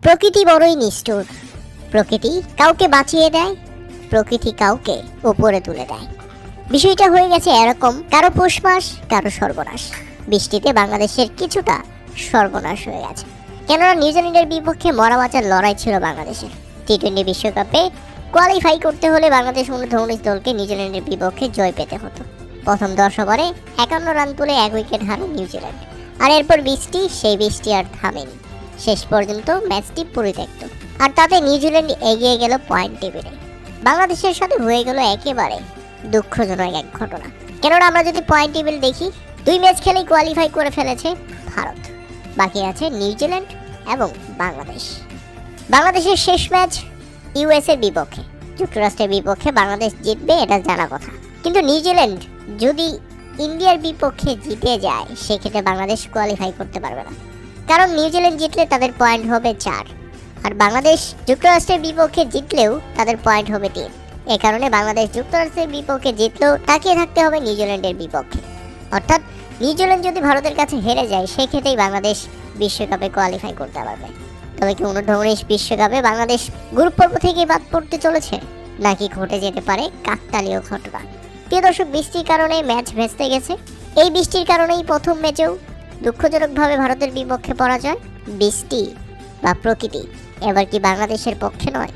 প্রকৃতি বড়ই নিষ্ঠুর। প্রকৃতি কাউকে বাঁচিয়ে দেয়, প্রকৃতি কাউকে উপরে তুলে দেয়। বিষয়টা হয়ে গেছে এরকম, কারো পৌষ মাস কারো সর্বনাশ। বৃষ্টিতে বাংলাদেশের কিছুটা সর্বনাশ হয়ে গেছে। কেননা নিউজিল্যান্ডের বিপক্ষে মরা বাঁচার লড়াই ছিল বাংলাদেশের। টি-20 বিশ্বকাপে কোয়ালিফাই করতে হলে বাংলাদেশ U19 দলকে নিউজিল্যান্ডের বিপক্ষে জয় পেতে হতো। প্রথম 10 ওভারে 51 রান তুলে 1 উইকেট হারায় নিউজিল্যান্ড। আর এরপর বৃষ্টি, সেই বৃষ্টি আর থামেনি। শেষ পর্যন্ত ম্যাচটি পরিত্যক্ত। আর তাতে নিউজিল্যান্ড এগিয়ে গেল পয়েন্ট টেবিলে। বাংলাদেশের সাথে হয়ে গেল একেবারে দুঃখজনক এক ঘটনা। কেননা আমরা যদি পয়েন্ট টেবিল দেখি, 2 ম্যাচ খেলেই কোয়ালিফাই করে ফেলেছে ভারত। বাকি আছে নিউজিল্যান্ড এবং বাংলাদেশ। বাংলাদেশের শেষ ম্যাচ ইউএসের বিপক্ষে, যুক্তরাষ্ট্রের বিপক্ষে বাংলাদেশ জিতবে, এটা জানা কথা। কিন্তু নিউজিল্যান্ড যদি ইন্ডিয়ার বিপক্ষে জিতে যায়, সেক্ষেত্রে বাংলাদেশ কোয়ালিফাই করতে পারবে না। কারণ নিউজিল্যান্ড জিতলে তাদের পয়েন্ট হবে 4, আর বাংলাদেশ যুক্তরাষ্ট্রের বিপক্ষে জিতলেও তাদের পয়েন্ট হবে 3। এ কারণে বাংলাদেশ যুক্তরাষ্ট্রের বিপক্ষে জিতলেও তাকিয়ে থাকতে হবে নিউজিল্যান্ডের বিপক্ষে। অর্থাৎ নিউজিল্যান্ড যদি ভারতের কাছে হেরে যায়, সেক্ষেত্রেই বাংলাদেশ বিশ্বকাপে কোয়ালিফাই করতে পারবে। তবে কি U19 বিশ্বকাপে বাংলাদেশ গ্রুপ পর্ব থেকে বাদ পড়তে চলেছে, নাকি ঘটে যেতে পারে কাকতালীয় ঘটনা? প্রিয় দর্শক, বৃষ্টির কারণে ম্যাচ ভেস্তে গেছে। এই বৃষ্টির কারণেই প্রথম ম্যাচেও দুঃখজনকভাবে ভারতের বিপক্ষে পরাজয়। বৃষ্টি বা প্রকৃতি এবার কি বাংলাদেশের পক্ষে নয়?